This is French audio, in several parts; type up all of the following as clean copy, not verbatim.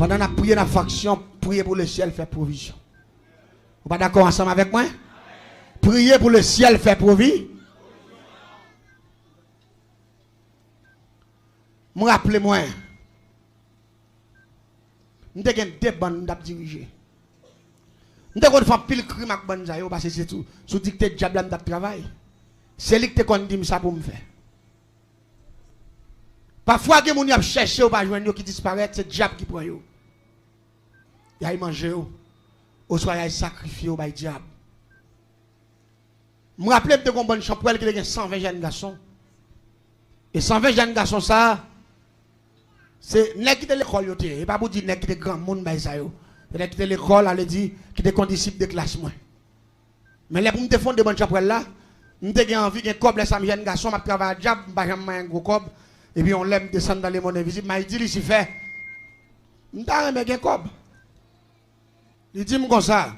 Pendant que nous prions dans la faction, priez pour le ciel, faire provision. Vous pas d'accord ensemble avec moi? Priez pour le ciel, faire provision. Me rappelez-moi. Nous avons des bandes à diriger. Nous avons fait pile crime avec bandes parce que c'est tout. Sous dicté de diable de travail. C'est lui qui te dit ça pour me faire. Parfois, il y a des gens qui cherchent ou pas joindre qui disparaissent, c'est le diable qui prend eux. Il y a mangé eux. Ou soit il y a sacrifié au diable. Je me rappelle de une bonne chambre qui a 120 jeunes garçons. Et 120 jeunes garçons, ça, c'est n'est qui de l'école. Il n'y a pas pour dire n'est qui de grand monde. N'est qui de l'école, elle dit qui est condisciple de classe. Mais là, pour me défendre de bonne chambre là, je envie de cob les 100 jeunes garçons, je travaille à diable, je un gros cob. Et puis on l'aime descendre dans les monnaies visibles. Mais il dit, il fait. Je ne sais pas cob. Il dit comme ça.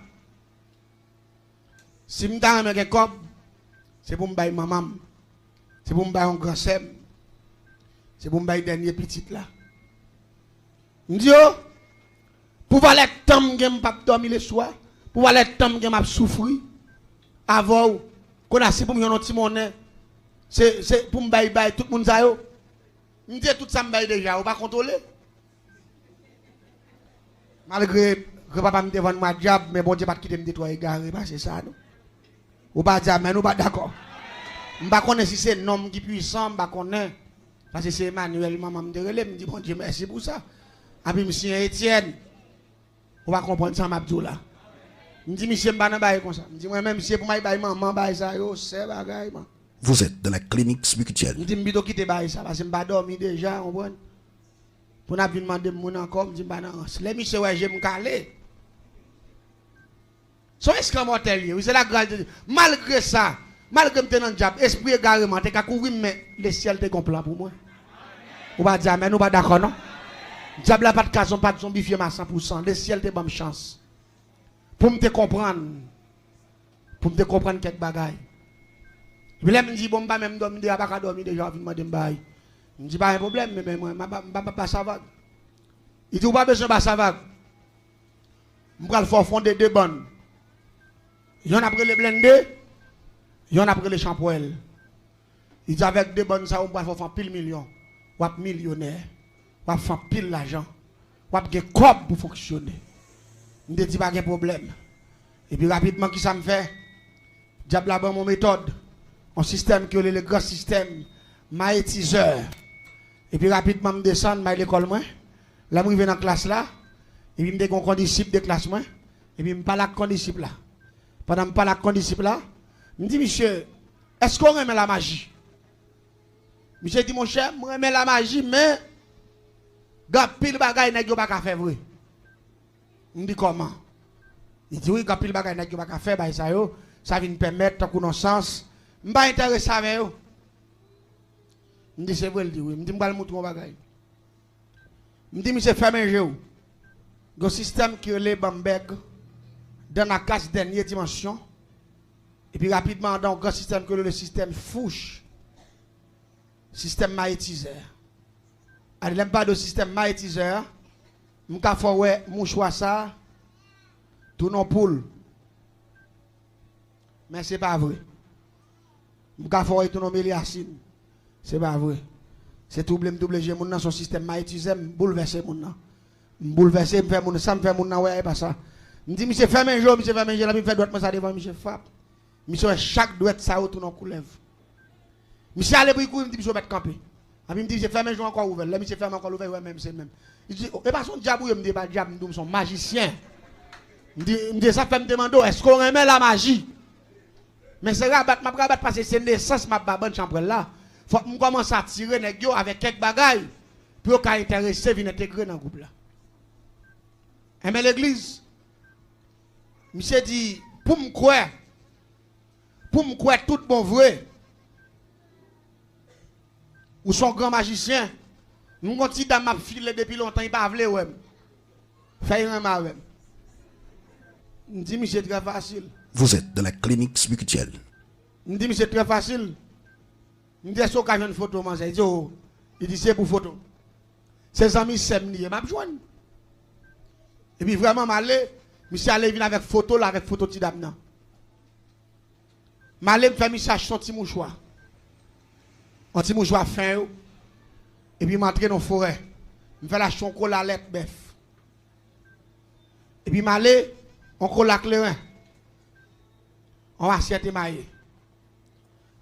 Si je ne sais pas cob, c'est pour me bailler maman. C'est pour me bailler un grand sem. C'est pour me bailler dernier petit là. Je dis, pour voir les temps que je ne pas dormir le soir, pour voir les temps que je ne souffrir, avant, qu'on a si pour me petit monnaie, c'est pour me bailler tout le monde. Je dis tout ça me déjà, on va contrôler. Malgré que papa me devant ma diable, mais bon Dieu pas quitter me détruire égaré, c'est ça non. Ou pas dire mais nous pas d'accord. Je ne sais pas si c'est un homme qui est puissant, je ne sais pas parce que c'est Emmanuel maman me relève, me dit bon Dieu merci pour ça. Et puis monsieur Étienne, on va comprendre ça m'abdou là. Me dit monsieur m'pa nan bail comme ça. Me dit moi même monsieur pour moi bail maman bail ça yo, c'est bagaille man. Vous êtes dans la clinique spirituelle. Je dis, je vais quitter ça parce que je vais dormir déjà. Pour ne pas demander mon encore, je dis, les messieurs, je vais me caler. Son esclave mortel, c'est la grâce de Dieu. Malgré ça, malgré que je suis dans le diable, esprit égarement, tu as couru, mais le ciel te complet pour moi. Ou pas dire, mais nous pas d'accord, non? Le diable n'a pas de cas, pas de zombifier à 100%. Le ciel te donne chance. Pour me comprendre. Pour me comprendre quelques bagailles. Je me dis, bon, je même dormir, je ne vais pas dormir déjà, je me dis, je ne dis pas un problème, mais moi, je ne vais pas ça vague. Il dit, pas besoin de ça vague. Je vais faire fonder deux bonnes. Il y en a pris les blindés, il y en a pris les champoils. Il dit, avec deux bonnes, ça, on va faire pile million. On va millionnaire. On va faire pile l'argent. On va faire corps pour fonctionner. Je ne dis pas qu'il y a un problème. Et puis rapidement, qui ça me fait? Diable là-bas, mon méthode. Un système qui est le grand système maïtiseur. Et puis rapidement, je descends, je l'école. Là, je vais dans la classe là. Et puis, je me dis qu'on disciple de classe. Et puis, je parle avec un disciple là. Pendant que je parle avec un disciple là, je me dis, monsieur, est-ce qu'on remet la magie? Monsieur dit, mon cher, je remets la magie, mais il pile de bagaille n'est pas faire vrai. Je me dis, comment? Il dit, oui, il pile de bagaille n'est pas faire, ça vient permettre qu'on ait un sens. Je ne suis pas intéressé avec eux. Je me dis, c'est vrai, je dis, oui. Je me dis, je vais montrer mon bagage. Je me dis, monsieur, fermez un jeu. Le système qui est le Bamberg, dans la case dernière dimension. Et puis rapidement, dans le système qui est le système Fouche. Système maïtiseur. Alors, je n'aime pas de système maïtiseur. Je vais faire mon choix ça. Tout non poule. Mais ce n'est pas vrai. Je vais faire tout non Méliacine. Ce n'est pas vrai. C'est tout double G. Mon son système maïtiseur. Je bouleverser mon nom. Je bouleverser, je fais mon ça, je fais mon nom. Ouais, pas ça. Je dis, monsieur, fais un jour, monsieur, fais un jour. Je fais droite, ça devant, monsieur, frappe. Monsieur, chaque doigt, ça, tout non coulève. Monsieur, allez, il me dit, monsieur, mettre camper. Il me dit, je fais un jour encore ouvert. Là, monsieur, fait encore ouvert, ouais, même, c'est même. Il dit, et pas son diable, il me dit, pas diable, il me dit, son magicien. Il me dit, ça fait me demander, est-ce qu'on remet la magie? Mais c'est rabat, ma rabat parce que c'est naissance, ma bonne chambre là. Faut que je commence à tirer les gars avec quelques bagailles pour qu'ils intéressent, viennent intégrer dans le groupe là. Mais l'église, monsieur dit, pour me croire tout bon vrai, ou son grand magicien, nous continuons dans ma file depuis longtemps, il pas voulu ouais. Faire un mal. Je dis monsieur très facile. Vous êtes dans la clinique spirituelle. Je dis monsieur très facile. Je dis est-ce qu'on a une photo moi il dit c'est pour photo. Ses amis s'aiment ni m'a joindre. Et puis vraiment malé, monsieur allé venir avec photo là avec photo ti dame nan. Malé me fait monsieur son petit mouchoir. Un petit mouchoir fin yo. Et puis m'entrer dans forêt. Me fait la chonko la lettre bœuf. Et puis malé on colle la clairin. On va assiette maillé.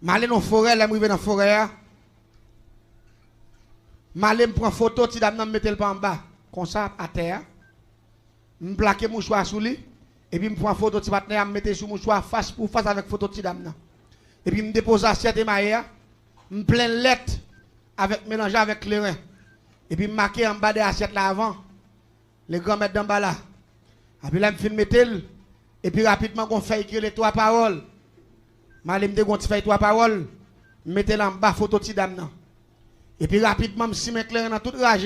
Malé dans forêt, là m'rive dans forêt. Malé me prend photo ti dame nan me mettre pas en bas comme ça à terre. Me plaquer mouchoir sous lui et puis me prend photo ti partenaire me mettre sous mouchoir face pour face avec photo ti dame nan. Et puis me dépose assiette et maillé, me plein lettre avec mélanger avec clairin. Et puis me marquer en bas de l'assiette là avant. Les grands mettre d'en bas là. Et puis là me filme tel et puis rapidement on fait écrire les trois paroles. Malé me dégonte fait trois paroles, mettez là en bas photo ti dame nan. Et puis rapidement me simet clairin dans toute rage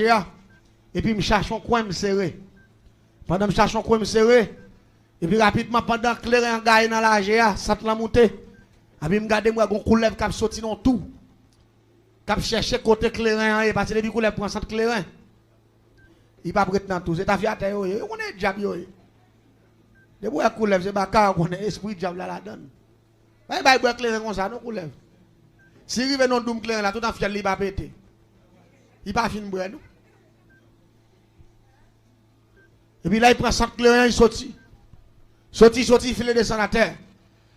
et puis me cherche un coin me serrer. Pendant que je cherche un coin me serrer, et puis rapidement, pendant que les gens gagnent dans la GA, ça te l'a monté. Et puis je regarde moi, un coulev qui a sorti dans tout. Qui a cherché côté clairin, et parce que depuis coulev prend centre clairin. Il va prêter dans tout. C'est ta fille à terre, on est diable. De bois coulev, c'est pas qu'on est esprit diable la donne. Mais il va clairin comme ça, non coulev. Si il arrive dans doum clairin là, tout en fiel, il va péter. Il va finir boire, non? Et puis là, il prend 100 clairin, il sortit. Sorti, il file descend à terre.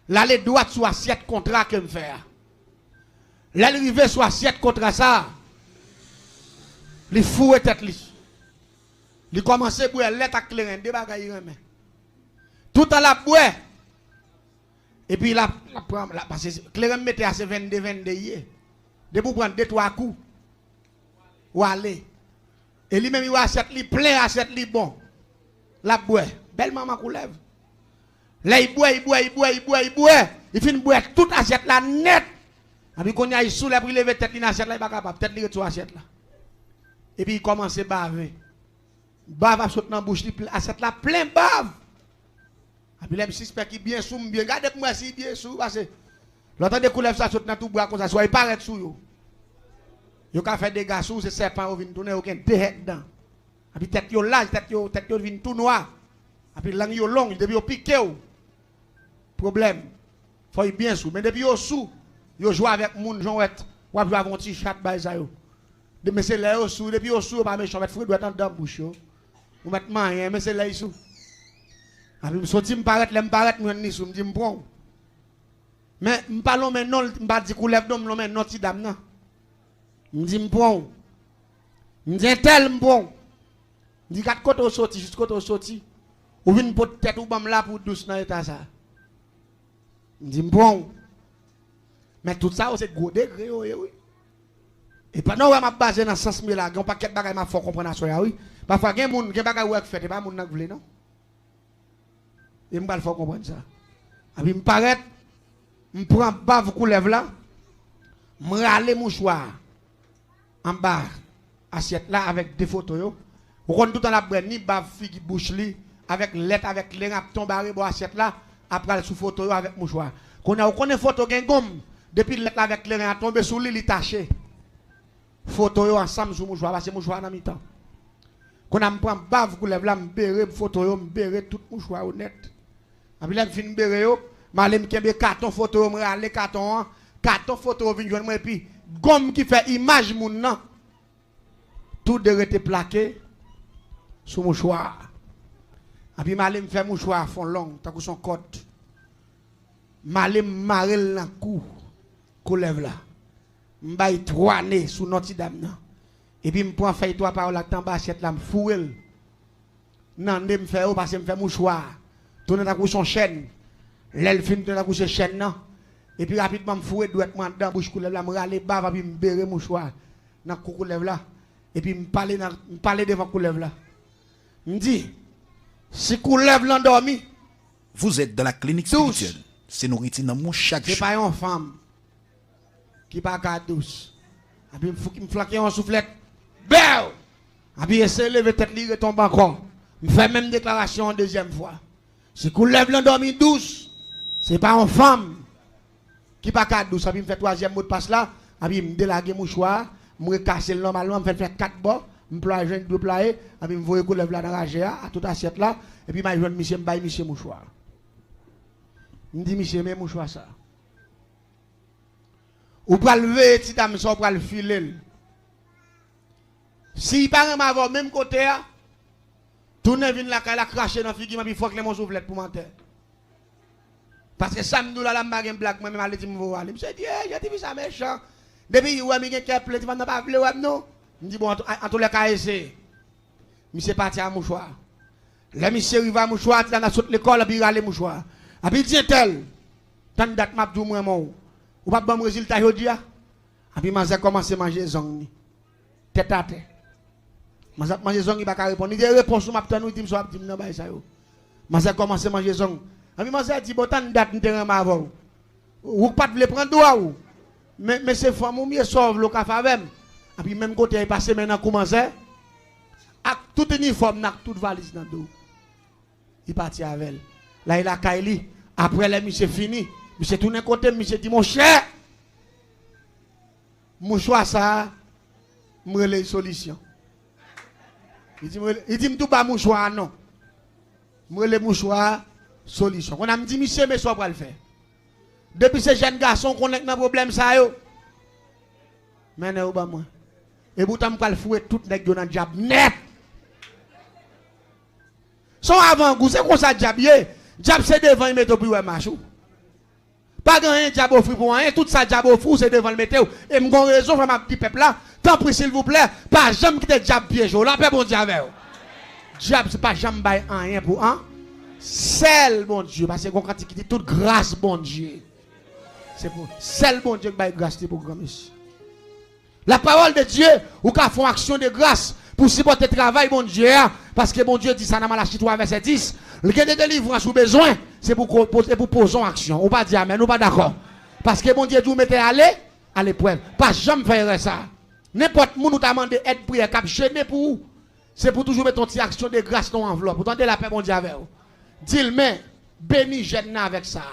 Là, les droits sur assiette contrat que me fait. Là, il arrive sur assiette contrat ça. Il fouet tête li. Il commence à boire lettre à clairin, des bagailles remet. Tout à la boire. Et puis là, parce que clairin mettait à ses 22 hier. De pour prendre 2-3 coups. Ou aller. Et lui-même, il a assiette li plein, assiette li bon. La boue, belle maman coulève. Là, il boit. Il finit de boire toute assiette là net. Et puis, quand il y a sous la pour lever tête, il assiette là, il n'est pas capable. Peut-être qu'il retourne assiette là. Et puis, il commence à baver. Bave à sauter dans la bouche, assiette là plein bave. Et puis, là, il suspect qu'il bien sous, bien. Regardez-moi si bien sous, parce que l'autre de coulève ça saute dans tout bois comme ça, soit il paraît sous yo. Yo ka fait des gars sous, c'est serpent, il vient tourner, aucun tête dedans. Et puis tête yo large, tête yo vient tout noir. Et puis langue yo long, depuis yo piqué ou. Problème. Faut y bien sous, mais depuis yo sous, yo joue avec moun Jean-Ouette, ou joue avec un petit chat ba ça yo. De mais c'est là yo sous, depuis yo sous pas méchant, mettre fruit doit dans dans bouche yo. Ou mettre rien, mais c'est là sous. Et puis me sorti me paraître, me paraître moi ni sous, me dit me prend. Mais me parlons maintenant, me pas dire coulève d'homme, non mais non ti dame nan. Me dit me prend. Me dit tel me prend. Dit quatre côtés sorti, juste côté sorti. Ou vinn pour tête ou bam là pour douce dans état ça. Dit bon. Mais tout ça c'est gros degré oui. Et pendant que m'a basé dans sens là, un paquet de bagages m'a faut comprendre ça oui. Parfois gen moun gen bagage ou fait pas moun nan vle non. Et m'pa faut comprendre ça. Et puis me paraît me prend bave coulève là, me râler mouchoir en bas assiette là avec des photos yo. Ou kon tout dans la brenne ni bave figue bouche li avec lettre avec les rap tomber bo assiette là après sous photo yo avec mouchoir. Qu'on a connaît photo gen gomme depuis lettre avec les rap tomber sous li taché. Photo yo ensemble sous mouchoir parce que mouchoir dans mi-temps. Qu'on a me prend bave coulève là me béré photo yo me béré tout mouchoir honnête. Après là me fin béré yo, m'aller me kembe carton photo me rale carton photo vinn joindre moi et puis gomme qui fait image moun nan. Tout de rete plaqué sous mouchoir. Et puis m'aller me faire mouchoir fond long tant que son code. M'aller marel dans cou coulève là. M'bay 3 nez sous Notre Dame nan. Et puis me prend feuille 3 par là en bas assiette là me fourel. Nan me faire parce que me fait mouchoir. Tourner dans son chaîne. L'elle fin tourner dans chaîne nan. Et puis rapidement me fourrer douettement dans bouche coulève là me râler bave puis me bérer mouchoir dans cou coulève là. Et puis me parler devant coulève là. Me dit si coulève l'endormi. Vous êtes dans la clinique spirituelle. C'est nourriture dans mon chaque jour. C'est pas une femme qui pas qu'à douce. Et puis il me flaquer en soufflette. Belle. Et puis essayer de lever tête li retombe encore. Me fait même déclaration en deuxième fois. Si coulève l'endormi douce, c'est pas une femme qui pas qu'à douce. Et puis me fait troisième mot de passe là. Et puis me délaguer mouchoir, me casser normalement, me fait 4 bords, m'ploie jeune deux player, et puis m'voyer qu'on lève la dans à toute assiette là, et puis m'a jeune monsieur m'baille monsieur mouchoir. M'dit monsieur mais mouchoir ça. Ou pral lever petit dame ça pral filer. Si pas m'avoir même côté là, tourne vinn la la cracher dans figure puis faut que les mon soufflette pour mentir. Parce que ça me là m'a gen blague moi même aller dire me aller. Monsieur dit j'ai dit ça méchant. Depuis ouais mi gen qui plaît, tu vas pas vle ouais non. Me dit bon en tous les cas essayer. Monsieur parti à mouchoir. Là monsieur arrive à mouchoir, il a saute l'école puis aller mouchoir. A puis dit tel. Tant date m'a dou moi mon. Ou pas bon résultat jodi a. A puis m'a commencé manger zong. Tête à tête. M'a manger zong il pas répondre. Il dit réponse m'a tande nous dit so dit non ba ça yo. M'a commencé manger zong. A puis m'a dit bon tant date n'était ma avant. Ou pas vle prendre droit ou. Mais c'est femme ou mieux sauve le café avec. Et puis même côté passé maintenant commencer avec tout uniforme avec toute valise dans dos. Il parti avec elle. Là il a Kaili. Après là monsieur fini, monsieur tourne côté, monsieur dit mon cher. Mon choix ça me les solution. Il dit tout pas mon choix non. Me les mouchoir solution. On a dit monsieur mais ça va le faire. Depuis ces jeunes garçons qu'on est dans problème ça yo. Mais ne ou pas moi. Et pourtant m'pa le fouet tout nèg yo dans diable net. Son avant goût c'est comme ça diable yé. Diable c'est devant il met au ouais marchou. Pas grand diable offrir pour rien, tout ça diable offrir c'est devant le mettre et m'gon raison pour ma petit peuple là. Tant pis s'il vous plaît, pas jamais quitter diable piège là, paix bon Dieu avec. Diable c'est pas jamais bail rien pour un. Seul bon Dieu parce que quand il quitte toute grâce bon Dieu. C'est pour seul bon Dieu qui va grâce pour grand monsieur. La parole de Dieu, ou qu'a font action de grâce pour supporter le travail, bon Dieu, parce que bon Dieu dit ça dans Malachie 3, verset 10. Le cas de délivrance ou besoin, c'est pour poser en action. On va dire amen, on pas d'accord. Parce que bon Dieu, vous mettez à l'épreuve. Pas jamais faire ça. N'importe qui nous t'a demandé aide prière, cap gêné pour vous. C'est pour toujours mettre ton petit action de grâce dans l'enveloppe. Pour tenter la paix, bon Dieu, avec vous. Dis-le, mais bénis jeune avec ça.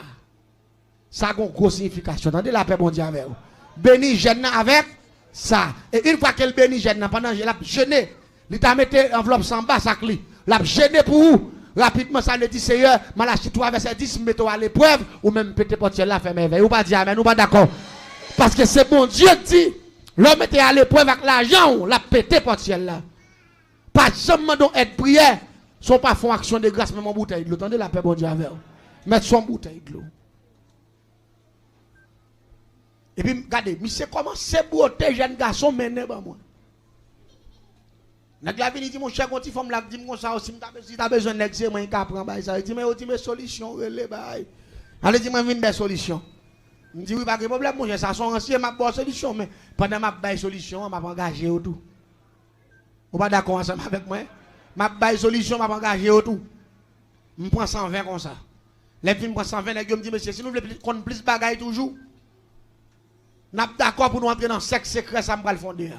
Ça a une grosse signification. Tendez la paix, bon Dieu, avec vous. Bénis jeune avec ça. Et une fois qu'elle bénit jeune, pendant que l'a jeûné, il t'a mis enveloppe sans bas, ça clé. L'a gêné pour vous. Rapidement, ça le dit, Seigneur, Malachie 3, verset 10, mettez-vous à l'épreuve, ou même pété portier là, fait merveille. Ou pas dire amen, ou pas d'accord. Parce que c'est bon Dieu qui dit, l'homme était à l'épreuve avec l'argent, la pété portier là. Pas seulement donc être prière, sont pas font action de grâce, même en bouteille de l'eau. Attendez la paix, bon Dieu, avec vous. Mettre son bouteille de l'eau. Et puis, regardez, mais c'est comment c'est beauté, jeune garçon, mené par moi. Nèg la vini dit mon cher quand il femme la dit mon ça aussi si t'as besoin de l'exer moi ka prend bail ça il dit mais tu me solution relé bail allez dit moi vinn des solutions me dit oui pas de problème mon cher ça sont ancien m'a bonne solution mais pendant m'a bail solution m'a engagé au tout ou pas d'accord ensemble avec moi m'a bail solution m'a engagé au tout me prend 120 comme ça les films prend 120 nèg me dit monsieur si nous voulons qu'on plus bagaille toujours n'a d'accord pour nous entrer dans sexe secret ça me le fonder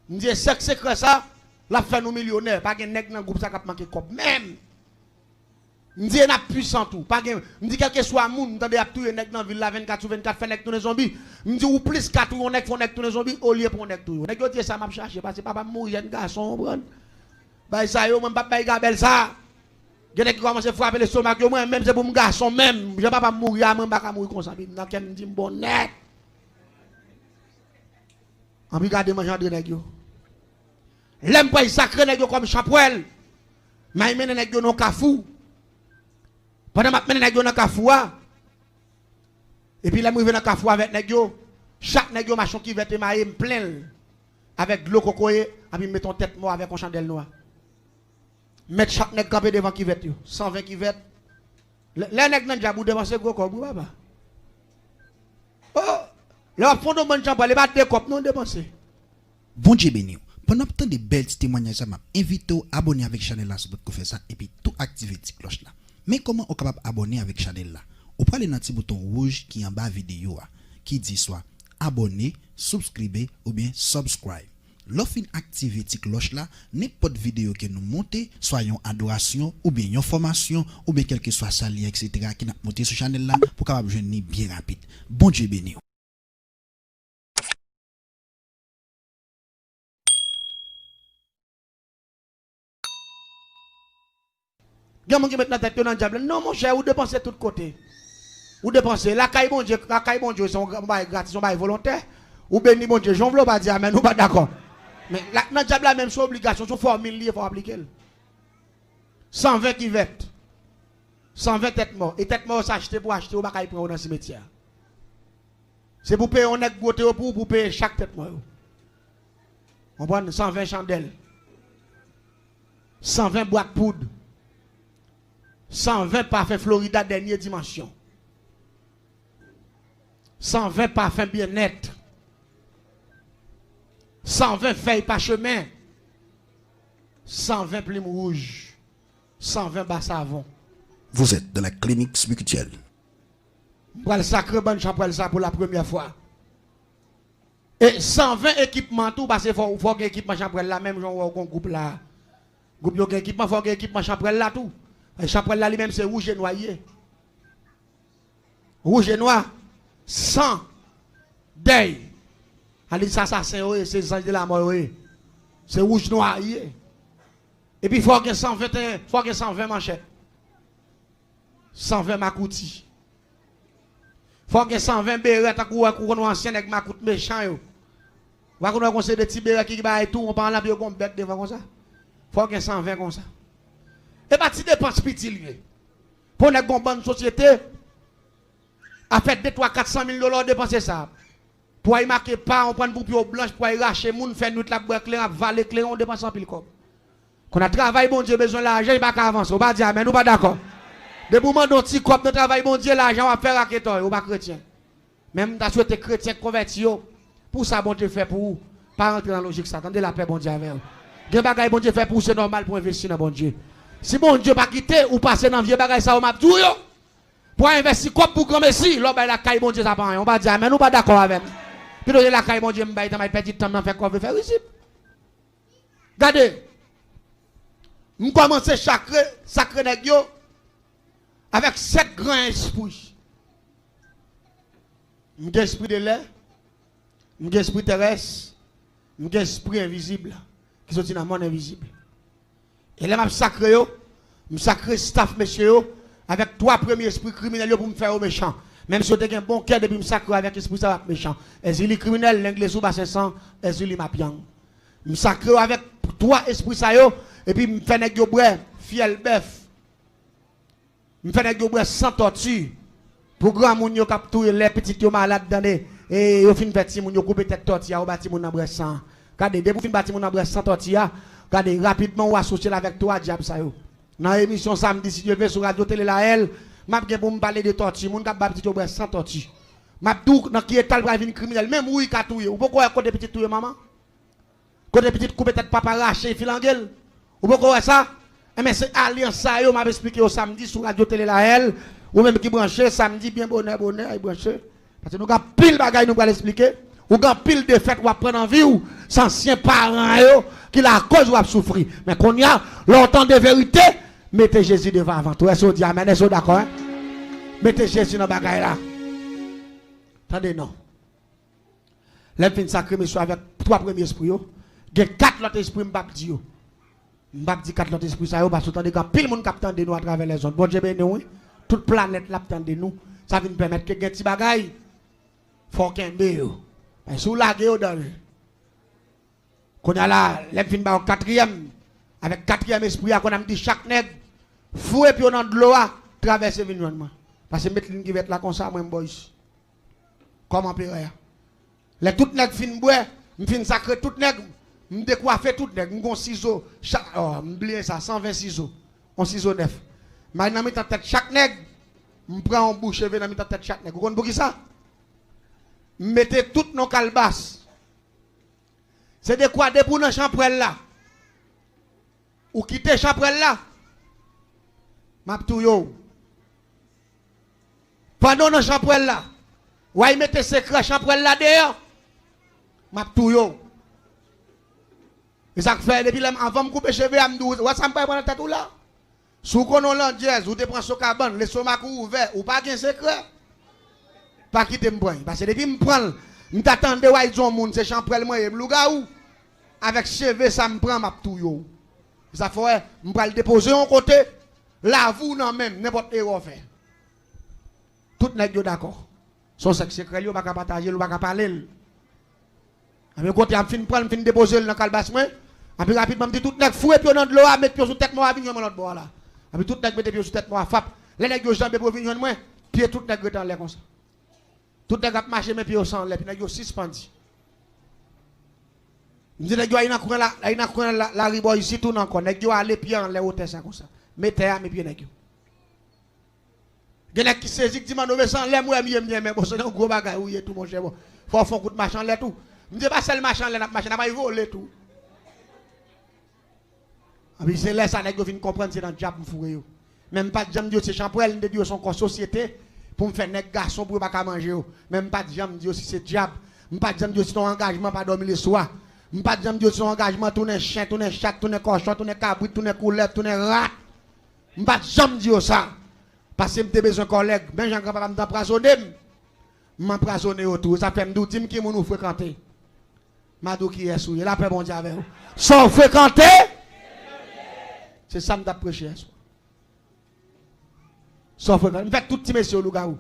me dit sexe secret ça la fait nous millionnaires pas gen nèg dans groupe ça cap manquer cop même me dit n'a puissant tout pas gen me dit quel que soit moun tande a touyer nèg dans ville la 24/24 fait nèg tourner zombie me dit ou plus 4 ou nèg font nèg tourner zombie au lieu pour nèg tout nèg yo dit ça m'a chercher parce que papa mourir un garçon prendre bah ça yo même papa gabel ça gen nèg commence frapper le stomac yo moi même c'est pour mon garçon même je papa mourir moi pas mourir comme ça dans ken me dit bon net en regarder manger de nèg yo l'aime pas sacré nèg yo comme chapouel mais mène nèg yo non kafou pendant m'a mène nèg yo dans kafou et puis là moi vient dans kafou avec nèg yo chaque nèg yo machin qui vete maï plein avec de l'eau cocoye et puis met ton tête mort avec une chandelle noire mettre chaque nèg campé devant qui vete yo 120 qui vete les nèg nan jabou devant ce gros corps papa oh le fond de bon chambre les pas de cop non dépenser bon Dieu béni. Pendant tant de belles témoignages, je m'invite à abonner avec Chanel là, pour faire ça, et puis tout activer la cloche là. Mais comment on est capable d'abonner avec Chanel là? On prend le petit bouton rouge qui est en bas de la vidéo, qui dit soit abonner, subscriber ou bien subscribe. Lorsqu'on active la cloche là, n'importe vidéo que nous montons, soit une adoration ou bien une formation ou bien quel que soit ça, etc., qui n'a monté sur Chanel là, pour capable de venir bien rapide. Bon Dieu béni. Il y a des gens qui mettent la tête dans le diable. Non, mon cher, vous dépensez de tous côtés. Vous dépensez. La caille, bon Dieu, sont gratis, sont volontaires. Ou béni, bon Dieu, j'en veux pas dire, mais nous pas d'accord. Mais dans le diable, la même chose, obligation, son formule, il faut appliquer. 120 qui vêtent. 120 têtes mortes. Et têtes mortes, s'acheter pour acheter, ou pas prendre dans le cimetière. C'est pour payer, on est beauté pour payer chaque tête morte. On prend 120 chandelles. 120 boîtes de poudre. 120 parfums Florida dernière dimension. 120 parfums bien-être. 120 feuilles parchemin. 120 plumes rouges. 120 bas savon. Vous êtes dans la clinique spirituelle. Pour le sacré bonne chambre ça pour la première fois. Et 120 équipements tout parce qu'il faut que l'équipement chambre là même genre un groupe là. Groupe yo équipement faut que équipement chambre là tout. Et chambre là lui-même c'est rouge et noyé. Rouge et noir. 100 deuil. Ali ça assassin c'est ange de la mort. C'est rouge noir. Et puis faut que 121, faut que 120 manchettes. 120 makouti. Faut que 120 béret à courir ancien avec makout méchant yo. Va qu'on conseil de petits béret qui ba et tout, on parle là bio comme bête devant comme ça. Faut que 120 comme ça. Et pas ti dépense petit lié. Pour une bonne société a fait 2 3 400 000 $ dépenser ça. Pour y marquer pas on prend pour pio blanche pour y racher moun faire nous la boire clair valer clair on dépense en pile comme. Qu'on a travail bon Dieu besoin l'argent il pas avancer. On va dire mais nous pas d'accord. De moment d'un petit cop de travail bon Dieu l'argent va faire raqueteur ou pas chrétien. Même t'as souhaité chrétien converti pour ça bon Dieu fait pour pas rentrer dans la logique ça. Attendez la paix bon Dieu avec. Des bagaille bon Dieu fait pour c'est normal pour investir dans bon Dieu. Si bon Dieu pas quitter ou passer dans vieux bagaille ça on m'a tout yo. Pour investir comme pour grand messie, là la caille bon Dieu ça pas on va dire mais nous pas d'accord avec. Puis donner la caille bon Dieu m'baille dans ma petit temps dans faire quoi veut faire ici. Regardez. Nous commencer sacré nèg yo avec 7 grands esprits. M'gè esprit de l'air, m'gè esprit terrestre, m'gè esprit invisible qui sont dans le monde invisible. Et là m'a sacré yo, m'sacré staff monsieur yo avec 3 premiers esprits criminels pour me faire au méchant. Même si vous avez un bon cœur depuis me sacré avec esprit ça méchant. Est-ce criminel l'anglais ou bas 500, est-ce li mapiang. Me sacré avec 3 esprits ça yo et puis me fait nèg yo brè, fiel bœuf. Je fais des gens sans torture. Pour grand moun yo kap touye les petits yo malades dans et yo fin petit moun yo couper tête tortilla ou bati moun en sans. Regardez dès pour fin bati moun en sans tortilla, regardez rapidement ou associer avec toi diable ça yo. Dans émission samedi si Dieu veut sur radio télé la elle, m'a gen pour me parler de tortue, moun kap ba petit yo sans tortue. M'a dou dans qui étal pour venir criminel même ou ka touye. Ou pourquoi côté petit touye maman? Côté petit couper tête papa raché filangel. Ou pourquoi ça? Mais c'est alliance ça yo m'a expliqué au samedi sur radio télé la elle ou même qui branché samedi bien bonheur il branché parce que nous avons pile bagaille nous va l'expliquer ou avons pile de fête ou prendre en vie ou anciens parents yo qui la cause ou souffrir mais qu'on y a longtemps de vérité mettez Jésus devant avant tout est-ce que dit amen est-ce d'accord hein? Mettez Jésus dans bagaille là attendez non les fin sacré monsieur avec 3 premiers esprits yo il y a 4 autres esprits m'pa dit yo m'pa dit 4 autres esprits ça yo parce que tandis que pile monde captant de nous à travers les zones bon Dieu béni oui toute planète l'attend de nous ça vient permettre que petit bagaille faut qu'un yo parce que la gueule dans qu'on a là les fin ba 4e avec 4e esprit qu'on a dit chaque nèg fouet puis on dans de l'eau traverser environnement parce que mettre ligne qui va être là comme ça moi boys comment père les tout nèg fin boire fin sacré tout nèg me décoiffer tout nèg m'gon ciseau chaque m'oublier ça 120 ciseaux on ciseau neuf mais dans mi tête chaque nèg m'prend en bouche dans mi tête chaque nèg vous connaissez pour qui ça mettez toutes nos calebasses c'est de quoi de pour dans champrelle là ou quitter champrelle là m'a tout yo pendant dans champrelle là ou y mettez secret champrelle là dehors m'a tout yo et ça fait depuis avant me couper cheveux à me dire ouais ça me pas prendre tête ou là sous konon l'andiez ou te prend son cabane le stomac ouvert ou pas gain secret pas quitter me prendre parce que depuis me prendre me t'attendre ouais ils ont monde c'est champrelle moi m'lougaou avec cheveux ça me prend m'a tout yo ça fait me pas le déposer en côté La vous non même n'importe erreur fait. Tout nèg yo d'accord. Son sexe secret yo pas ka partager, yo pas ka parler. Avec côté am fin prendre fin déposer dans calbas moi. Après rapidement me dit tout nèg fouet pied dans de l'eau à mettre pied sur tête moi venir l'autre bord là. Après tout nèg mettre pied sur tête moi fap. Les nèg yo jambe pour venir moi, pied tout nèg dans l'air comme ça. Tout nèg a marcher mes pieds au sang, les nèg yo suspendu. Me dit nèg yo ina courir la ribo ici tout encore nèg yo aller pied en l'air hauteur ça comme ça. Mettez à mes pieds nèg yo. Gen qui saisit dit manové sans l'air moi mais bon c'est un gros bagage oui tout mon cher bon. Faut faire coup de machin là tout. Me dit pas seul machin là machin n'a pas voler tout. Abi c'est là ça nèg yo vinn comprendre c'est dans diable m'fouré yo. Même pas de jam dire c'est champrel de dire son corps société pour me faire nèg garçon pour pas manger yo. Même pas de jam dire si c'est diable. Me pas de jam dire si ton engagement pas dormir le soir. Me pas de jam dire si ton engagement tourner chien, tourner chat, tourner cochon, tourner cabrit, tourner couleur, tourner rat. Me pas de jam dire ça. Parce que m'te besoin collègue, ben Jean grand papa m'empoisonner. M'empoisonner autour, ça fait m'dou dim qui nous fréquenter. Madou qui est souillé, la paix bon Dieu avec vous. Sans fréquenter. C'est ça m't'a prêché. Sans fréquenter. M'fait tout petit monsieur Lougaou.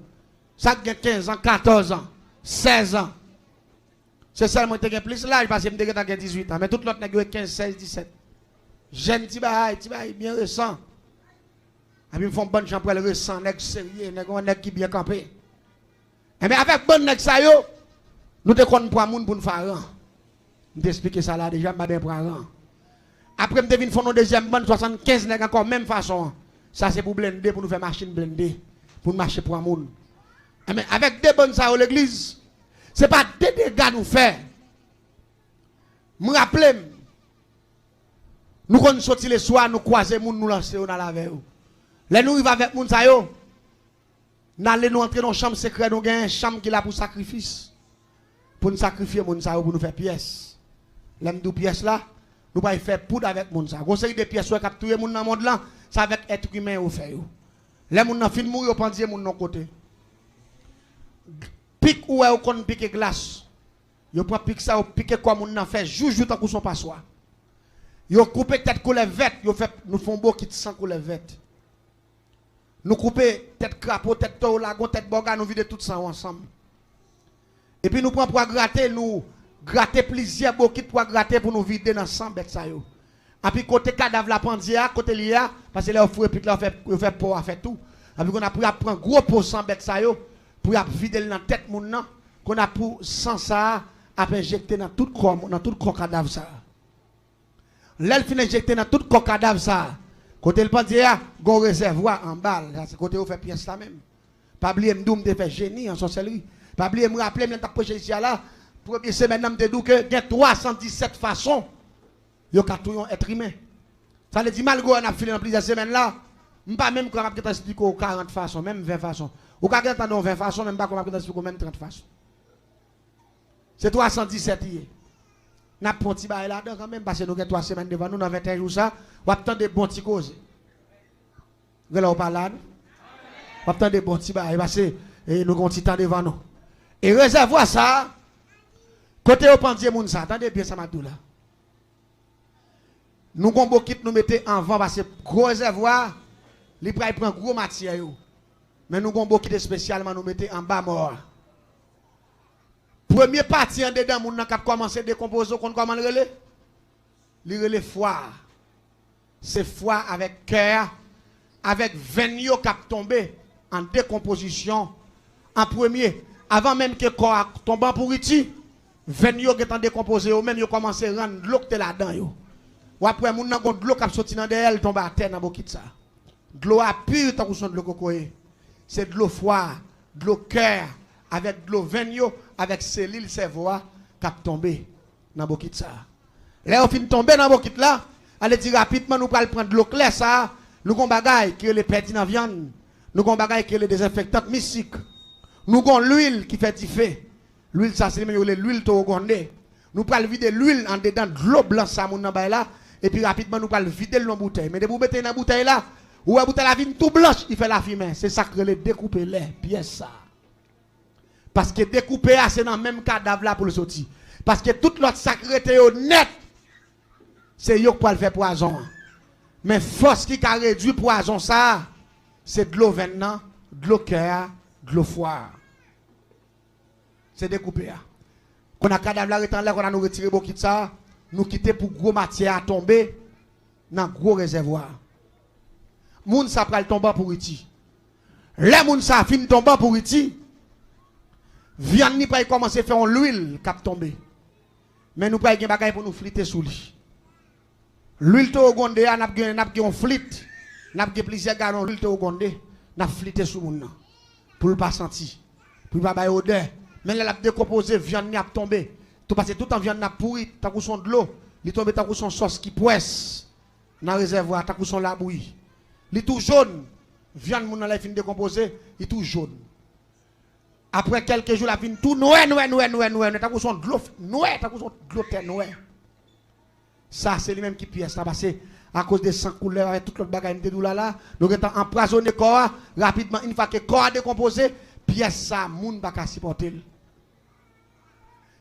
Ça a 15 ans, 14 ans, 16 ans. C'est seulement que plus l'âge parce que m'te 18 ans, mais tout l'autre n'a 15, 16, 17. Jeune petit bail bien récent. Et puis, ils font bonne chambre pour le récent, nèg sérieux, nèg qui bien campé. Et mais avec bonne nèg ça yo, nous te connaissons pour moun pour nous faire rang. Nous t'expliquer ça là déjà, m'ba bien pour rang. Après, nous devons faire nos deuxième bonne 75 nèg encore même façon. Ça c'est pour blender, pour nous faire machine blender, pour marcher pour un moun. Et mais avec des bonnes ça l'église, c'est pas des dégâts nous faire. Me rappelle, nous quand nous sortir le soir, nous croiser moun nous lancer dans la veille. Là nous arrivons avec moun sa yo. N'allez nous entrer dans une chambre secrète, nous avons une chambre qui est là pour sacrifice. Pour nous sacrifier moun sa yo, pour nous faire pièces. L'aime de pièces là, nous pas faire poudre avec moun sa. Conseil des pièces qui capturer moun dans le monde là, ça avec être humain au fait yo. Les moun nan fin mourir pendier moun non côté. Pique ou est kon pique glace. Yo prend pique ça ou pique quoi moun nan fait joujou tant qu'on son passoire. Yo couper tête couleur verte, yo fait nous font beau qui sans couleur verte. Nous couper tête crapaud, tête taureau, lagon, tête boga, nous vider tout ça ensemble. Et puis nous prenons pour gratter plusieurs bokit pour gratter pour nous vider dans 100 bêtes ça yo. Et puis côté cadavre la pandia, côté lia parce que là on puis là on fait pour faire tout. Et puis on a pris à prendre gros pour 100 bêtes ça yo pour vider dans tête moun nan qu'on a pour sans ça à injecter dans tout corps cadavre ça. Là il fin injecter dans tout corps cadavre ça. Côté le pandia, gon réservoir en balle, c'est côté où fait pièce là même. Pas oublier m'doum de faire génie en sorcellerie. Pas oublier me rappeler m't'a projet ici là, première semaine m'te dou que il y a 317 façons yo ka tout être humain. Ça veut dire malgré on a filé dans plusieurs semaines là, m'pas même quand m'a expliquer 40 façons, même 20 façons. Ou ka attendre 20 façons, même pas comment m'a expliquer même 30 façons. C'est 317 hier. N'a pas petit bail là-dedans quand même parce que nous avons 3 semaines devant nous dans 21 jours ça, on attend des bons petits causes. Vous allez parler là. On attend des bons petits bail parce que nous avons un petit temps devant nous. Et réservoir ça côté au pendier moun ça, attendez bien ça m'a dit là. Nous avons beaucoup nous mettons en vent parce que gros réservoir, les prend gros matière yo. Mais nous avons beaucoup spécialement nous mettons en bas mort. Premier parti en dedans, moun nan k'ap commencer à décomposer, qu'on comment le relais? Le relais foie. C'est foie avec cœur, avec veine k'ap tombé en décomposition. En premier, avant même que le corps tombe en pourriti, veine qui est en décomposé, ou même yo commencé à rendre l'eau qui est là-dedans. Ou après, moun nan gon de l'eau k'ap sorti dans derrière, tombe à terre dans bokit ça. De l'eau à pure, tant qu'on son de l'eau cocoé. C'est de l'eau foie, de l'eau cœur, avec de l'eau veine avec cellules cerveau qui a tombé dans bokit ça. Là on fin tomber dans bokit là, allez dire rapidement nous pral prendre de l'eau claire ça, nous gon bagay qui les perdu dans viande, nous gon bagay qui les désinfectants mystiques. Nous gon l'huile qui fait du feu. L'huile ça c'est même l'huile to gondé. Nous pral vider l'huile en dedans de l'eau blanche ça mon nan bay là et puis rapidement nous pral vider dans bouteille. Mais de vous mettez dans bouteille là, ou la bouteille la vine tout blanche, il fait la fumée. C'est ça que les découper les pièces ça. Parce que découper c'est dans le même cadavre là pour le sortir. Parce que toute l'autre sacré net, c'est yo pour le faire poison. Mais force qui a réduit poison ça, c'est de l'eau venant, de l'eau cœur, de l'eau foire. C'est découpé. Quand on a cadavre là, on a nous retiré beaucoup de ça, nous quitter pour gros matière à tomber dans gros réservoir. Moun ça pral tomber pour iti. Les moun ça fin tomber pour iti. Viande ni pas commencer à faire l'huile cap tomber. Mais nous pas gen bagay pour nous fliter sous lui. L'huile to gonde n'a gen flit. N'a gen plusieurs galons l'huile to gonde, n'a fliter sous moun nan. Pour le pas sentir. Pour pas bay odeur. Mais là, la décomposé, viande n'a tombé. Tout parce que tout en viande n'a pourri, t'as son de l'eau. Il tombe t'as son sauce qui poisse dans le réservoir, t'as son la bouillie. Il tout jaune. Viande moun la fin décomposé, il tout jaune. Après quelques jours la fin tout noir, t'as son de l'eau noir, t'as son de l'eau terre noir. Ça c'est lui même qui pièce là parce que à cause des sang couleur avec toute l'autre bagaille de là, nous étant empoisonné corps rapidement une fois que corps a décomposé, pièce ça moun pas ka supporter.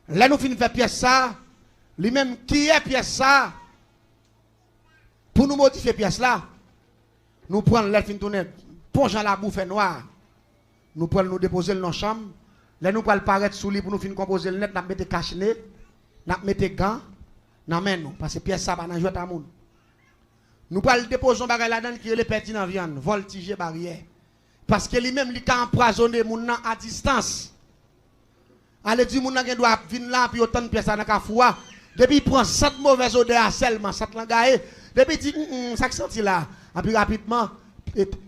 Là nous finissons faire pièce ça, lui-même qui est pièce ça pour nous modifier pièce là. Nous prenons l'air fin tourner, plonge dans la bouffe noire. Nous prenons nous déposer dans la chambre. Là nous prenons paraître sous lui pour nous finir composer le net, nous mettre cache-nez, nous mettre gants, nous nous parce que pièce ça pas dans jouer ta moun. Nous prenons déposer bagage là-dedans qui est le pertinent viande, voltiger barrière. Parce que lui-même il a empoisonné moun nan à distance. Allez dire moun nan doit venir là puis autant de pièces dans ka foua. Depuis il prend 7 mauvaises odeurs seulement, 7 langaye. Depuis il dit ça senti là. Et puis rapidement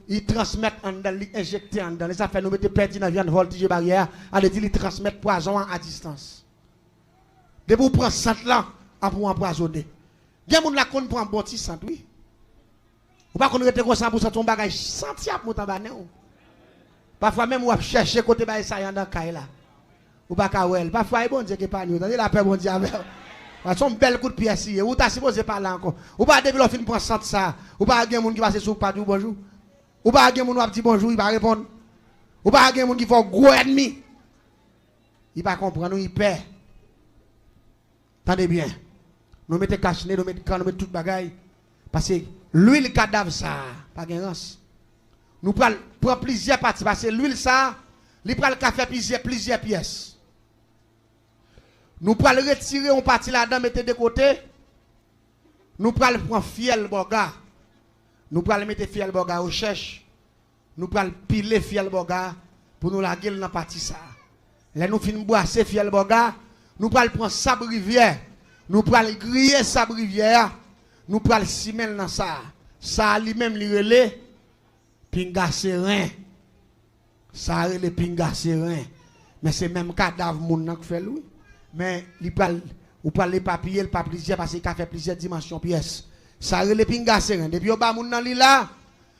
il transmet en dedans, il injecte en dedans. Ça fait nous mettre perdu dans viande voltige barrière, allez dire il transmet poison à distance. Depuis il prend 7 là pour empoisonner. Gen moun la konn prend bon petit sant oui. Ou pas qu'on rete comme ça pour ça ton bagage senti à monter bané. Parfois même on chercher côté bail ça dans caille là. Ou pas ka wel. Parfois bon Dieu qui pas nous. Attendez la paix bon Dieu avec. Son bel coup de pièce ici. Ou t'as supposé parler encore. Ou pas depuis fin prend sant ça. Ou pas gen moun qui passe sous pas du bonjour. Ou pas gen moun qui dit bonjour, il va répondre. Ou pas gen moun qui fait gros ennemi. Il va comprendre, il perd. Attendez bien. Nous mettons cache-nez, nous mettons tout bagaille. Parce que l'huile cadavre ça, pas de rance. Nous prenons plusieurs parties. Parce que l'huile ça, il prend le café plusieurs pièces. Nous prenons retirer une partie là-dedans, mettre de côté. Nous prenons prendre fiel boga. Nous prenons mettre fiel boga au cherche. Nous prenons piler fiel boga pour nous la gueule dans la partie ça. Là nous finissons boisser fiel boga. Nous prenons prendre sabre rivière. Nous prenons griller sabre rivière. Nous prenons simel dans ça. Ça lui-même li relé pinga serein. Ça relé pinga serein. Mais c'est même cadavre moun qui fait lui. Mais il parle ou parle les papiers, le pas plusieurs parce qu'il a fait plusieurs dimensions pièces. Ça relé pinga serein. Depuis au bas moun nan li là,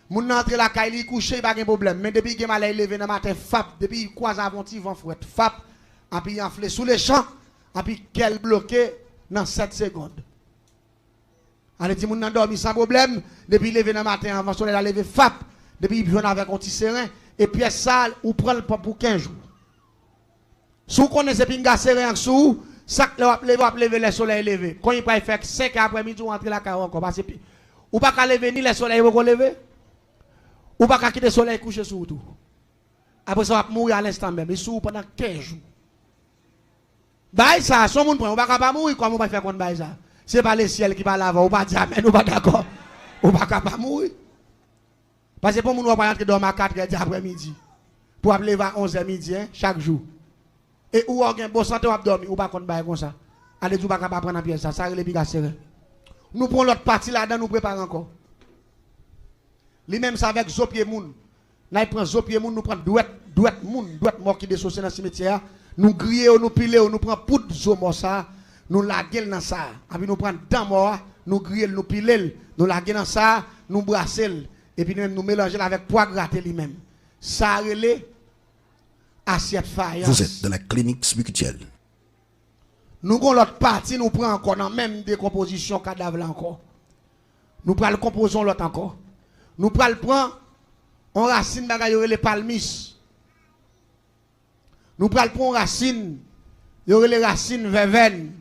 moun nan entre la caille li couché pas de problème. Mais depuis qu'il mal levé dans matin fap, depuis il croise avant ti vent fouet fap, et puis enflé sous les champs, et puis qu'elle bloqué dans 7 secondes. Allez dit moun nan dormi sans problème, depuis levé dans matin avant soleil la lever fap, depuis il vient avec un petit serein et puis ça ou prend le pour 15 jours. Si vous connaissez pinga serein sous, ça lever le soleil levé. Quand il peut faire 5 après-midi ou rentrer la caille encore parce que ou pas qu'à lever ni le soleil vous lever. Ou pas qu'à quitter le soleil coucher sur tout. Après ça va mourir à l'instant même, il sous pendant 15 jours. Bah ça, son monde prend, ou pas mourir comme on va faire contre bah ça. C'est pas le ciel qui va l'avant, ou pas dire amen, ou pas d'accord. Ou pas mourir. Parce que pour nous, on va rentrer dormir à 4h après-midi. Pour lever à 11h midi, hein, chaque jour. Et ou on a un bon santé, on va dormir, ou pas contre bah comme ça. Allez, tu vas pas prendre un pièce, ça relève les serré. Nous prenons l'autre partie là-dedans, nous préparons encore. Lui-même, ça avec Zopier Moun. Là, il prend Zopier Moun, nous prenons douette Moun, douette mort qui dessouce dans le cimetière. Nous grillons, nous pilons, nous prenons poudre Zomo ça. Nous laguons dans ça. Et puis nous prenons dans mort, nous grillons, nous pilons, nous laguons dans ça, nous brassons. Et puis nous mélangeons avec poids gratté lui-même. Ça relève assiette faïence. Vous êtes dans la clinique spirituelle. Nous avons l'autre partie, nous prenons encore dans même décomposition cadavre là encore. Nous prenons le composons l'autre encore. Nous prenons on racine bagaille les palmis. Nous prenons racine, les racines verveine.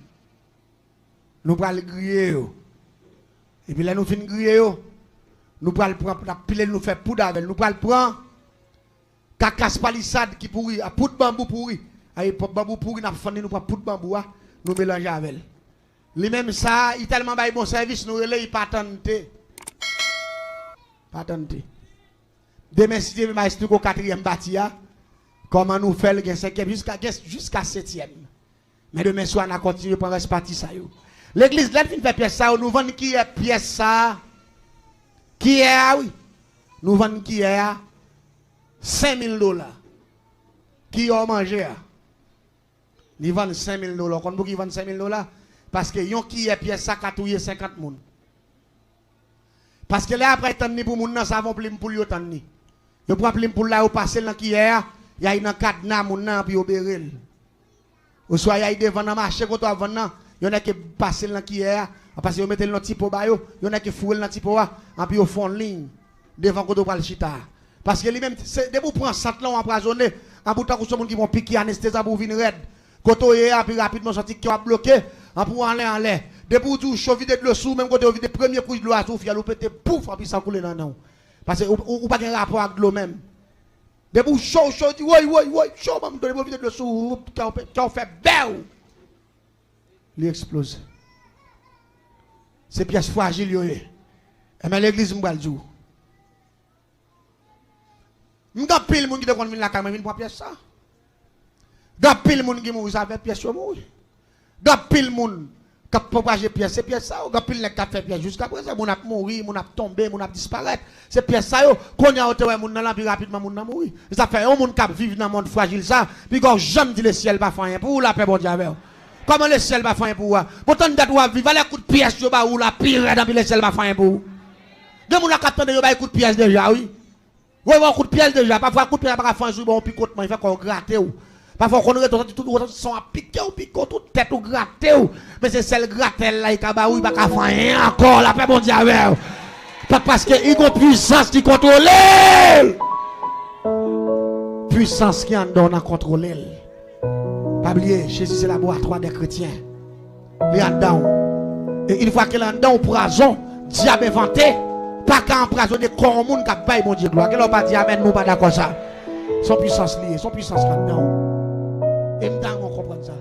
Nous prenons griller. Et puis là nous finissons griller. Nous pral prendre pile nous faire poudre avec, nous pral prendre cacasse palissade qui pourri, à poudre bambou pourri. Ay bambou pourri n'a fondé nous prend poudre bambou nous mélanger avec. Lui même ça, il tellement bail bon service nous relais pas tenter. Pas tenter. Demain si Dieu m'a expliqué au 4e bâti comment nous faire le 5e jusqu'à 7e. Mais demain soir on a continué pour rester parti ça yo. L'église là fin faire pièce ça nous vend qui est pièce ça. Qui est oui. Nous vend qui est $5,000. Qui a mangé? Ils vendent $5,000. Quand vous vendent $5,000 parce que yon qui est pièce ça catouiller 50 moun. Parce que là après tant ni pour moun nan ça vont plim pour yo tant ni. Yo prend plim pour là ou passer dans qui est, y a une cadenas moun nan puis obérer. Ou soit y a devant dans marché quand on vend nan, y en a qui passer dans qui est parce que yo mettre le type ba yo, y en a qui fouer dans type wa, en puis yo font ligne devant quand on va le chita. Parce que lui même c'est de vous prendre 100 là empoisonné, en bout de temps monde qui vont piquer anesthésie pour venir raide. Quand on est puis rapidement sorti qui va bloquer, en pour aller en l'air. Depuis tout chaud vide de l'eau sous même quand on vide premier coup de l'eau à souffle, il a pété pouf et puis ça coule dans non. Parce que ou pas de rapport avec l'eau même. Depuis chaud dit oui chaud même donner vide de l'eau sous quand on fait belle. Il explose. C'est pièce fragile yo. Et mais l'église m'bal djou. M'ga pile moun qui de kon vinn la caméra vinn pour pièce ça. Ga pile moun qui mouri ça fait pièce yo mouri. Ga pile moun qui propager pièce c'est pièce ça. Ga pile nek ka fait pièce jusqu'à présent moun a mouri, moun a tombé, moun a disparaître. C'est pièce ça yo. Qu'on y a ote moun nan la puis rapidement moun nan mouri. Ça fait un moun qui vivre dans monde fragile ça, puis quand jamais dit le ciel pas faire rien pour la paix bon Dieu avec. Comment le ciel va faire rien pour vous? Pourtant date ou vivre les coups de pièce yo ba ou la pire dans le ciel va faire rien pour vous. De moun la capteur yo ba coup de pièce déjà oui. Oui, un coup de pièce déjà. Parfois, un coup de pièce, pas faire un jour, bon, picotement, il fait qu'on gratte. Parfois, on retourne tout, son à piquer ou picote, toute tête ou gratte. Mais c'est celle gratte là, il va pas faire rien encore, la paix, bon Dieu, avec. Parce qu'il y a une puissance qui contrôle. Puissance qui en donne à contrôler. Pas oublier, Jésus, c'est le laboratoire des chrétiens. Il est en dedans. Et une fois qu'il est en dedans, au poison, diable inventé. Pas qu'à empoisonner corps monde qui baille mon Dieu gloire. Qu'elle pas dit amen, nous pas d'accord ça. Son puissance liée, son puissance là-dedans. Et nous on comprend ça.